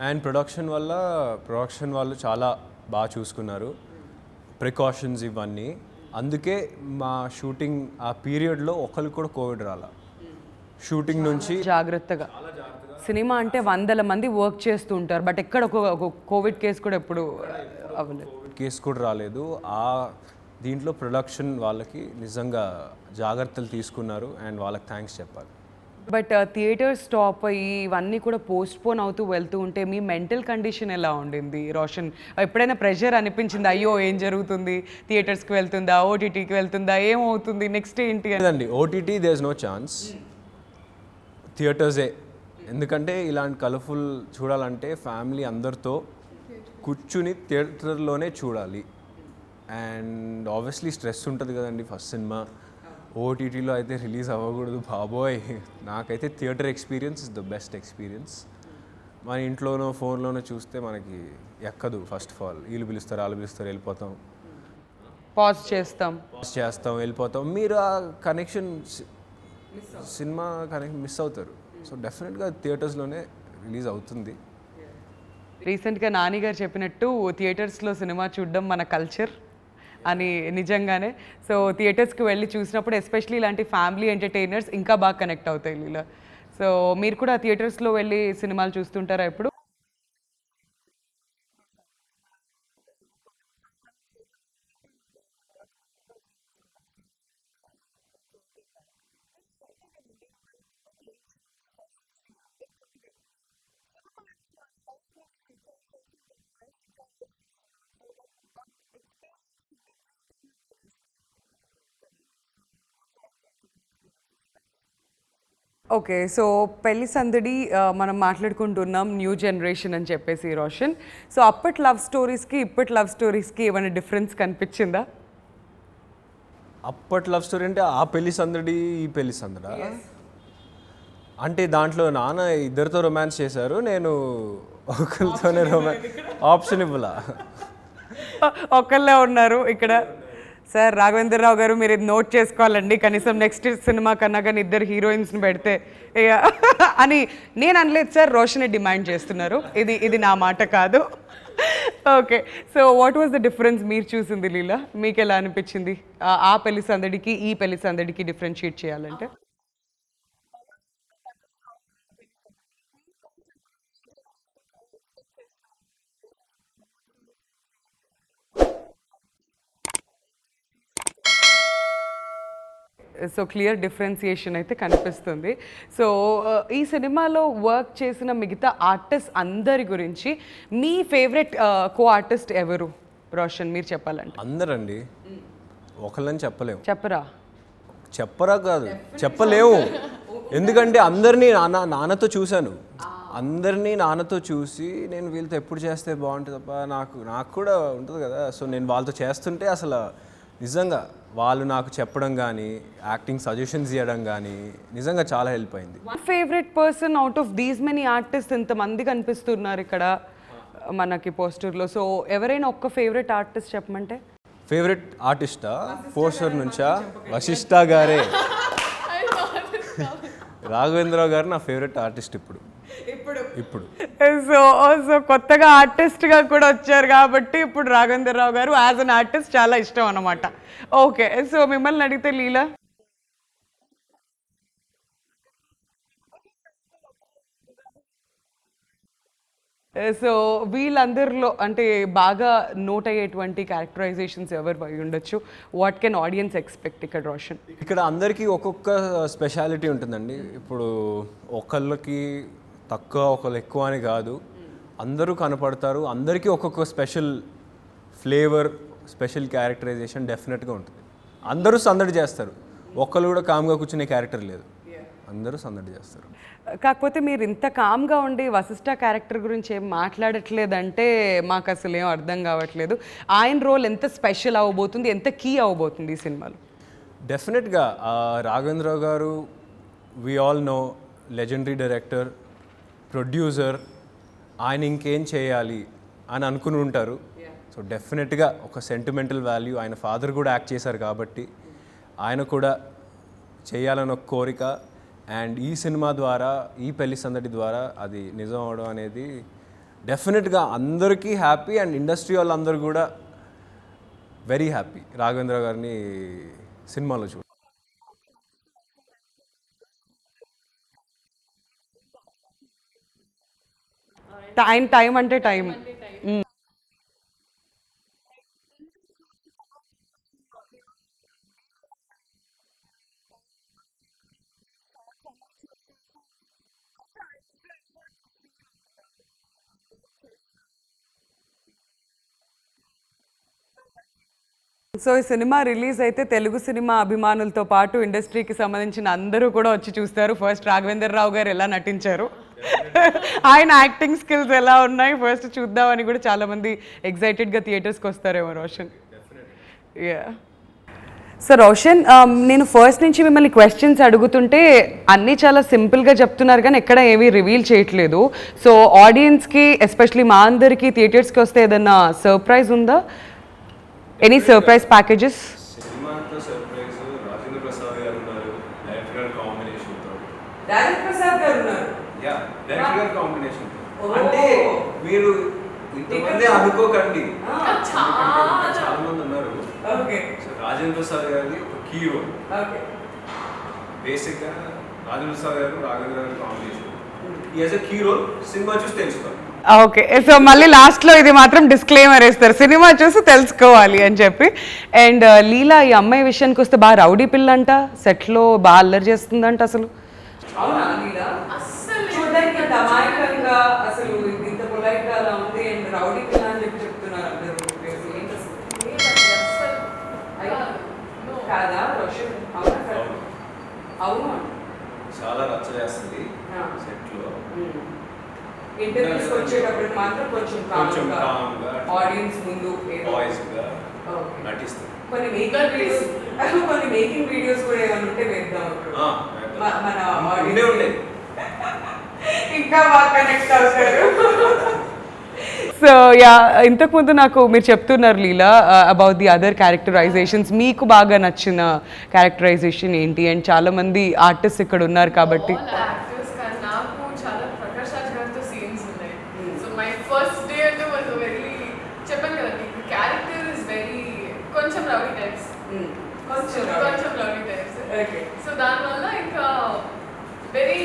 And production వాళ్ళు చాలా బాగా చూసుకున్నారు, ప్రికాషన్స్ ఇవన్నీ. అందుకే మా షూటింగ్ ఆ పీరియడ్లో ఒకరికి కూడా కోవిడ్ రాలా. షూటింగ్ నుంచి జాగ్రత్తగా, సినిమా అంటే 100 మంది వర్క్ చేస్తూ ఉంటారు, బట్ ఎక్కడ ఒక కోవిడ్ కేసు కూడా ఎప్పుడు అవ్వలేదు. కోవిడ్ కేసు కూడా రాలేదు. దీంట్లో ప్రొడక్షన్ వాళ్ళకి నిజంగా జాగ్రత్తలు తీసుకున్నారు అండ్ వాళ్ళకి థ్యాంక్స్ చెప్పాలి. బట్ థియేటర్స్ స్టాప్ అయ్యి ఇవన్నీ కూడా పోస్ట్పోన్ అవుతూ వెళ్తూ ఉంటే మీ మెంటల్ కండిషన్ ఎలా ఉండింది రోషన్? ఎప్పుడైనా ప్రెషర్ అనిపించింది, అయ్యో ఏం జరుగుతుంది, థియేటర్స్కి వెళ్తుందా, ఓటీటీకి వెళ్తుందా, ఏమవుతుంది నెక్స్ట్ ఏంటి లేదండి, OTT there is no chance, థియేటర్సే. ఎందుకంటే ఇలాంటి కలర్ఫుల్ చూడాలంటే ఫ్యామిలీ అందరితో కూర్చుని థియేటర్లోనే చూడాలి. అండ్ ఆబ్వియస్లీ స్ట్రెస్ ఉంటుంది కదండి ఫస్ట్ సినిమా. ఓటీటీలో అయితే రిలీజ్ అవ్వకూడదు బాబోయ్. నాకైతే theatre experience is the best experience. మన ఇంట్లోనో ఫోన్లోనో చూస్తే మనకి ఎక్కదు. ఫస్ట్ ఆఫ్ ఆల్ వీళ్ళు పిలుస్తారు వాళ్ళు పిలుస్తారు వెళ్ళిపోతాం, పాజ్ చేస్తాం వెళ్ళిపోతాం. మీరు ఆ కనెక్షన్ సినిమా కనెక్షన్ మిస్ అవుతారు. సో డెఫినెట్గా థియేటర్స్లోనే రిలీజ్ అవుతుంది. రీసెంట్గా నాని గారు చెప్పినట్టు థియేటర్స్లో సినిమా చూడడం మన కల్చర్ అని నిజంగానే. సో థియేటర్స్కి వెళ్ళి చూసినప్పుడు ఎస్పెషలీ ఇలాంటి ఫ్యామిలీ ఎంటర్టైనర్స్ ఇంకా బాగా కనెక్ట్ అవుతాయి లీలా. సో మీరు కూడా థియేటర్స్లో వెళ్ళి సినిమాలు చూస్తుంటారా ఎప్పుడు? ఓకే, సో పెళ్లి సందడి మనం మాట్లాడుకుంటున్నాం న్యూ జనరేషన్ అని చెప్పేసి రోషన్. సో అప్పటి లవ్ స్టోరీస్కి ఇప్పటి లవ్ స్టోరీస్కి ఏమైనా డిఫరెన్స్ కనిపించిందా? అప్పటి లవ్ స్టోరీ అంటే ఆ పెళ్లి సందడి ఈ పెళ్లి సందడా? అంటే దాంట్లో నాన్న ఇద్దరితో రొమాన్స్ చేశారు, నేను ఒకరితోనే ఆప్షన్ ఇవ్వలా. ఒకళ్ళే ఉన్నారు ఇక్కడ. సార్ రాఘవేంద్రరావు గారు, మీరు ఇది నోట్ చేసుకోవాలండి, కనీసం నెక్స్ట్ సినిమా కన్నా కానీ ఇద్దరు హీరోయిన్స్ని పెడితే అని నేను అనలేదు సార్, రోషనే డిమాండ్ చేస్తున్నారు. ఇది నా మాట కాదు. Okay, so what was the difference మీరు చూసింది లీలా? మీకు ఎలా అనిపించింది ఆ పెళ్లి సందడికి ఈ పెళ్లి సందడికి డిఫరెన్షియేట్ చేయాలంటే? సో క్లియర్ డిఫరెన్సియేషన్ అయితే కనిపిస్తుంది. సో ఈ సినిమాలో వర్క్ చేసిన మిగతా ఆర్టిస్ట్ అందరి గురించి మీ ఫేవరెట్ కో ఆర్టిస్ట్ ఎవరు? రోషన్, మీరు చెప్పాలంటే. అందరండి, ఒకళ్ళని చెప్పలేము. చెప్పరా కాదు, చెప్పలేము. ఎందుకంటే అందరినీ నాన్నతో చూశాను. అందరినీ నాన్నతో చూసి నేను వీళ్ళతో ఎప్పుడు చేస్తే బాగుంటుంది తప్ప నాకు కూడా ఉంటుంది కదా. సో నేను వాళ్ళతో చేస్తుంటే అసలు నిజంగా వాళ్ళు నాకు చెప్పడం కానీ యాక్టింగ్ సజెషన్స్ ఇవ్వడం కానీ నిజంగా చాలా హెల్ప్ అయింది. Favourite person out of these many artist ఇంతమంది కనిపిస్తున్నారు ఇక్కడ మనకి పోస్టర్లో. సో ఎవరైనా ఒక్క ఫేవరెట్ ఆర్టిస్ట్ చెప్పమంటే? ఫేవరెట్ ఆర్టిస్టా? పోస్టర్ నుంచా? వశిష్ఠ గారే. రాఘవేంద్రరావు గారు నా ఫేవరెట్ ఆర్టిస్ట్ ఇప్పుడు. సో కొత్తగా ఆర్టిస్ట్గా కూడా వచ్చారు కాబట్టి ఇప్పుడు రాఘవేంద్రరావు గారు యాజ్ అన్ ఆర్టిస్ట్ చాలా ఇష్టం అన్నమాట. ఓకే, సో మిమ్మల్ని అడిగితే లీలా, సో వీళ్ళందరిలో అంటే బాగా నోట్ అయ్యేటువంటి క్యారెక్టరైజేషన్స్ ఎవరు అయి ఉండొచ్చు? వాట్ కెన్ ఆడియన్స్ ఎక్స్పెక్ట్ ఇక్కడ రోషన్? ఇక్కడ అందరికీ ఒక్కొక్క స్పెషాలిటీ ఉంటుందండి. ఇప్పుడు ఒకళ్ళకి తక్కువ ఒకళ్ళు ఎక్కువ అని కాదు, అందరూ కనపడతారు. అందరికీ ఒక్కొక్క స్పెషల్ ఫ్లేవర్, స్పెషల్ క్యారెక్టరైజేషన్ డెఫినెట్గా ఉంటుంది. అందరూ సందడి చేస్తారు, ఒక్కళ్ళు కూడా కామ్గా కూర్చునే క్యారెక్టర్ లేదు, అందరూ సందడి చేస్తారు. కాకపోతే మీరు ఇంత కామ్గా ఉండి వశిష్ఠ క్యారెక్టర్ గురించి ఏం మాట్లాడట్లేదంటే మాకు అసలు ఏం అర్థం కావట్లేదు. ఆయన రోల్ ఎంత స్పెషల్ అవ్వబోతుంది, ఎంత కీ అవ్వబోతుంది ఈ సినిమాలో? డెఫినెట్గా Raghavendra Rao garu we all know, legendary director, producer. ఆయన ఇంకేం చేయాలి అని అనుకుని ఉంటారు. సో డెఫినెట్గా ఒక సెంటిమెంటల్ వాల్యూ, ఆయన ఫాదర్ కూడా యాక్ట్ చేశారు కాబట్టి ఆయన కూడా చేయాలని ఒక కోరిక. అండ్ ఈ సినిమా ద్వారా, ఈ పెళ్లి సందడి ద్వారా అది నిజం అవడం అనేది డెఫినెట్గా అందరికీ హ్యాపీ. అండ్ ఇండస్ట్రీ వాళ్ళందరూ కూడా వెరీ హ్యాపీ రాఘవేంద్ర గారిని సినిమాలో చూడ. టైం అంటే టైం. సో ఈ సినిమా రిలీజ్ అయితే తెలుగు సినిమా అభిమానులతో పాటు ఇండస్ట్రీకి సంబంధించిన అందరూ కూడా వచ్చి చూస్తారు. ఫస్ట్ రాఘవేంద్రరావు గారు ఎలా నటించారు, ఆయన యాక్టింగ్ స్కిల్స్ ఎలా ఉన్నాయి ఫస్ట్ చూద్దామని కూడా చాలామంది ఎగ్జైటెడ్గా థియేటర్స్కి వస్తారేమో రోషన్. సో రోషన్, నేను ఫస్ట్ నుంచి మిమ్మల్ని క్వశ్చన్స్ అడుగుతుంటే అన్నీ చాలా సింపుల్గా చెప్తున్నారు కానీ ఎక్కడ ఏమీ రివీల్ చేయట్లేదు. సో ఆడియన్స్కి ఎస్పెషలీ మా అందరికీ థియేటర్స్కి వస్తే ఏదన్నా సర్ప్రైజ్ ఉందా? Any surprise packages? సినిమాతో సర్ప్రైజ్ రాజేంద్ర ప్రసాద్ గారు ఉన్నారు, డైరెక్టర్ గారు కాంబినేషన్ తో. రాజేంద్ర ప్రసాద్ గారు ఉన్నారు. యా, డైరెక్టర్ గారు కాంబినేషన్ తో. అంటే మీరు ఇంతమంది అనుకోకండి, చాలా మంది ఉన్నారు. ఓకే, సో రాజేంద్ర ప్రసాద్ గారిది ఒక కీ రోల్. ఓకే, బేసిక్ గా రాజేంద్ర ప్రసాద్ గారు రాఘవేంద్ర గారి కాంబినేషన్. ఈ యాజ్ ఎ కీ రోల్ సినిమా చూసి తెలుసుకోండి. ఓకే, సో మళ్ళీ లాస్ట్లో ఇది మాత్రం డిస్క్లైమర్ వేస్తారు, సినిమా చూసి తెలుసుకోవాలి అని చెప్పి. అండ్ లీలా, ఈ అమ్మాయి విషయానికి వస్తే బాగా రౌడీ పిల్ల అంట, సెట్లో బాగా అల్లరి చేస్తుందంట. అసలు చాలా రచ్చ చేస్తుంది సెట్లో. ఇంటర్వ్యూస్ వచ్చేటప్పుడు మాత్రం కొంచెం కామ్గా ఆడియన్స్ ముందు వాయిస్ గా నటిస్తుంది. కొన్ని మేకింగ్ వీడియోస్ కూడా ఏమైనా ఉంటే వేద్దాం మన ఆడియన్స్ ఇంకా బాగా కనెక్ట్ అవుతారు. సో యా, ఇంతకుముందు నాకు మీరు చెప్తున్నారు లీలా అబౌట్ ది అదర్ క్యారెక్టరైజేషన్స్, మీకు బాగా నచ్చిన క్యారెక్టరైజేషన్ ఏంటి? అండ్ చాలా మంది ఆర్టిస్ట్ ఇక్కడ ఉన్నారు కాబట్టి సో దానివల్ల ఇంకా very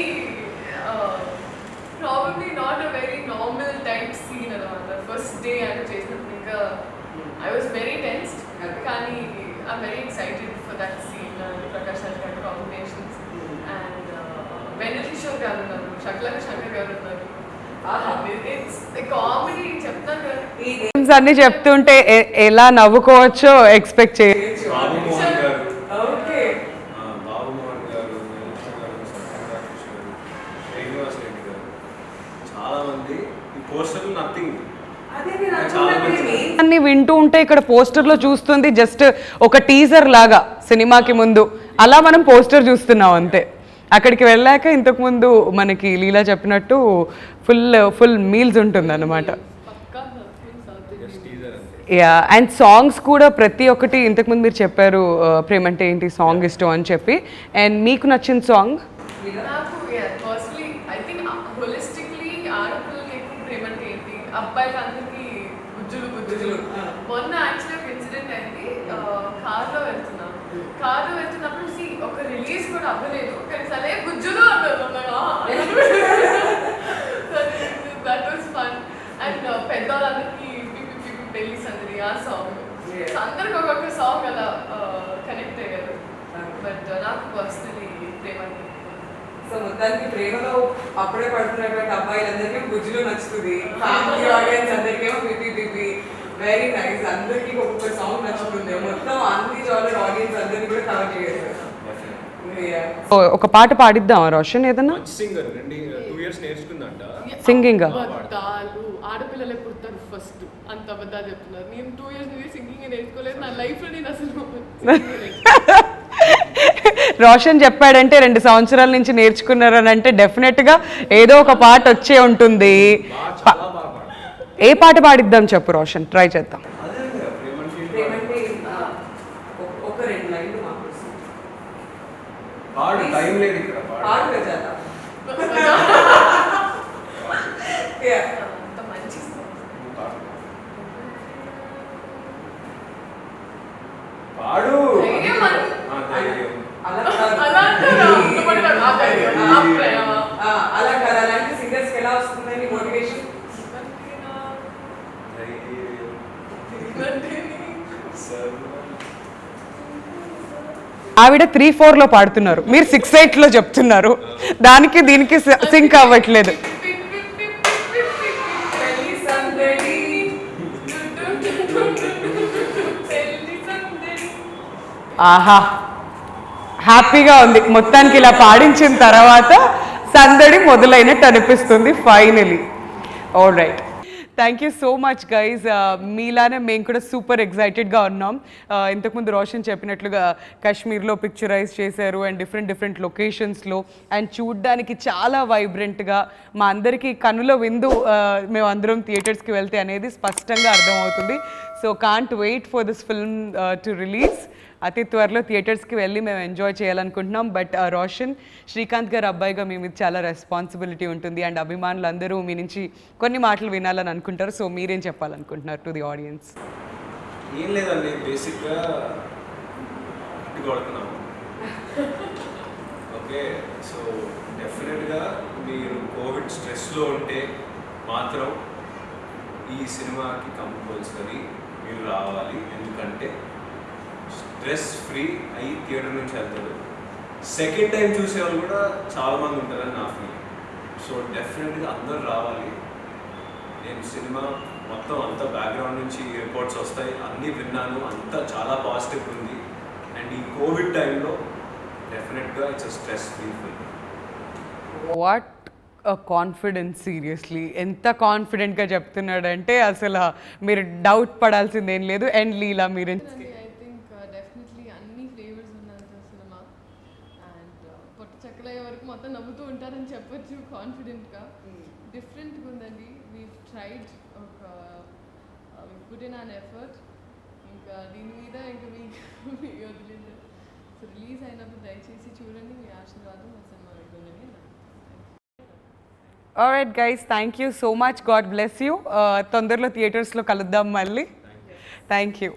probably not a very normal type scene అనమాట. ఫస్ట్ డే ఆయన చేసినప్పుడు ఇంకా ఐ వాజ్ వెరీ టెన్స్డ్, కానీ I'm very excited for that scene, Prakash Raj garu combinations and Venus Kishore garu unnaru, Shaklaka Shankar garu unnaru. It's a comedy చెప్తాను కదా. ఈ names అన్ని చెప్తుంటే ఎలా నవ్వుకోవచ్చో ఎక్స్పెక్ట్ చేయొచ్చు. బాబు మోహన్ గారు, ఓకే, బాబు మోహన్ గారు, నిలుచు గారు, సత్యం రాకేష్ గారు, శ్రీనివాస్ రెడ్డి గారు, చాలా మంది ఈ పోస్టర్ నథింగ్. అన్ని వింటూ ఉంటే ఇక్కడ పోస్టర్లో చూస్తుంది జస్ట్ ఒక టీజర్ లాగా సినిమాకి ముందు, అలా మనం పోస్టర్ చూస్తున్నాం అంతే. అక్కడికి వెళ్ళాక ఇంతకుముందు మనకి లీలా చెప్పినట్టు ఫుల్ మీల్స్ ఉంటుంది అన్నమాట. పక్కా full South Indian. టీజర్ అంతే. యా, అండ్ సాంగ్స్ కూడా ప్రతి ఒక్కటి ఇంతకుముందు మీరు చెప్పారు ప్రేమంటే ఏంటి సాంగ్ ఇష్టం అని చెప్పి, అండ్ మీకు నచ్చిన సాంగ్? నాకు పర్సనలీ ఐ థింక్ హోలిస్టిక్లీ ఆడపిల్లలకి ఎక్కువ ప్రేమంటే ఏంటి, అబ్బాయిలందరికీ గుజ్జులు గుజ్జులు. మొన్న యాక్చువల్లీ ఒక ఇన్సిడెంట్ అయింది. కార్లో వెళ్తున్నప్పుడు ఒక రిలీజ్ కూడా అవ్వలేదు కానీ సరే గుజ్జులు దట్ వాస్ ఫన్. అండ్ పెద్దవాళ్ళందరికీ పెళ్లి సందడి ఆ సాంగ్, అందరికి ఒక్కొక్క సాంగ్ అలా కనెక్ట్ అయ్యారు. బట్ నాకు పర్సనలీ ప్రేమంటే సో మొత్తానికి ప్రేమలో అప్పుడే పడుతున్నటువంటి అబ్బాయిలందరికీ గుజ్జులో నచ్చుతుంది, ఫ్యామిలీ ఆడియన్స్ అందరికేమో పిపి. వెరీ నైస్, అందరికీ ఒక్కొక్క సాంగ్ నచ్చుతుంది, మొత్తం అన్ని జానర్ ఆడియన్స్ అందరినీ కూడా కవర్ చేశారు. ఒక పాట పాడిద్దాం రోషన్, ఏదన్నా మంచి సింగర్, 2 years నేర్చుకుందంట సింగింగ్. అబద్ధాలు, ఆడపిల్లలే పుడతారు ఫస్ట్, అంత అబద్ధాలు చెప్తున్నారు. నేను 2 years నుండి సింగింగ్ నేర్చుకోలేదు నా లైఫ్లో. నేను అసలు రోషన్ చెప్పాడంటే 2 సంవత్సరాల నుంచి నేర్చుకున్నారని అంటే డెఫినెట్గా ఏదో ఒక పాట వచ్చే ఉంటుంది. చాలా బాగా పాడారు. ఏ పాట పాడిద్దాం చెప్పు రోషన్, ట్రై చేద్దాం. అదే ప్రేమంటే ఒక 2 లైన్లు పాడు, టైం లేదు ఇక్కడ, పాడు. అంత మంచి పాడు. ధైర్యం అను. ధైర్యం. అలా అంటారా? ఇష్టపడతారు. ఆ ధైర్యం, ఆ ప్రేమ. అలా కదా, అలాంటి సింగర్స్కి ఎలా వస్తుందండి మోటివేషన్? ఆవిడ 3-4లో పాడుతున్నారు, మీరు 6-8లో చెప్తున్నారు, దానికి దీనికి సింక్ అవ్వట్లేదు. ఆహా, హ్యాపీగా ఉంది మొత్తానికి. ఇలా పాడించిన తర్వాత సందడి మొదలైనట్టు అనిపిస్తుంది finally. All right, thank you so much guys. మీలానే మేము కూడా సూపర్ ఎగ్జైటెడ్గా ఉన్నాం. ఇంతకుముందు రోషన్ చెప్పినట్లుగా కాశ్మీర్లో పిక్చరైజ్ చేశారు అండ్ డిఫరెంట్ లొకేషన్స్లో, అండ్ చూడ్డానికి చాలా వైబ్రెంట్గా మా అందరికీ కనుల విందు మేము అందరం థియేటర్స్కి వెళ్తే అనేది స్పష్టంగా అర్థమవుతుంది. So can't wait for this film to release. అతి త్వరలో థియేటర్స్కి వెళ్ళి మేము ఎంజాయ్ చేయాలనుకుంటున్నాం. బట్ రోషన్, శ్రీకాంత్ గారు అబ్బాయిగా మీ మీద చాలా రెస్పాన్సిబిలిటీ ఉంటుంది అండ్ అభిమానులు అందరూ మీ నుంచి కొన్ని మాటలు వినాలని అనుకుంటారు. సో మీరేం చెప్పాలనుకుంటున్నారు టు ది ఆడియన్స్? ఏం లేదండి, బేసిక్గా ఇటు కొడుతున్నాము. ఓకే, సో డెఫినెట్గా మీరు కోవిడ్ స్ట్రెస్లో ఉంటే మాత్రం ఈ సినిమాకి కంపల్సరీ మీరు రావాలి. ఎందుకంటే స్ట్రెస్ ఫ్రీ అయ్యి థియేటర్ నుంచి వెళ్తారు. సెకండ్ టైం చూసేవాళ్ళు కూడా చాలామంది ఉంటారని నా ఫీలింగ్. సో డెఫినెట్గా అందరూ రావాలి. నేను సినిమా మొత్తం అంతా బ్యాక్గ్రౌండ్ నుంచి రిపోర్ట్స్ వస్తాయి, అన్నీ విన్నాను, అంతా చాలా పాజిటివ్ ఉంది. అండ్ ఈ కోవిడ్ టైంలో డెఫినెట్గా it's stress free film. What confidence, seriously ఎంత కాన్ఫిడెంట్గా చెప్తున్నాడంటే అసలు మీరు డౌట్ పడాల్సింది ఏం లేదు. అండ్ లీలా మీరు? ఐ థింక్ డెఫినెట్లీ అన్ని ఫ్లేవర్స్ ఉన్నంత సినిమా. అండ్ పొట్ట చెక్కలయ్యే వరకు మొత్తం నవ్వుతూ ఉంటారని చెప్పొచ్చు కాన్ఫిడెంట్గా. డిఫరెంట్గా ఉందండి. వీ ట్రైడ్ ఒక పుట్ ఇన్ అన్ ఎఫర్ట్. ఇంకా దీని మీద ఇంకా మీకు వదిలేదు. సో రిలీజ్ అయినప్పుడు దయచేసి చూడండి, మీ ఆశీర్వాదం మా సినిమా ఉంటుందని. Alright guys, thank you so much. God bless you. తొందరలో థియేటర్స్లో కలుద్దాం మళ్ళీ. Thank you.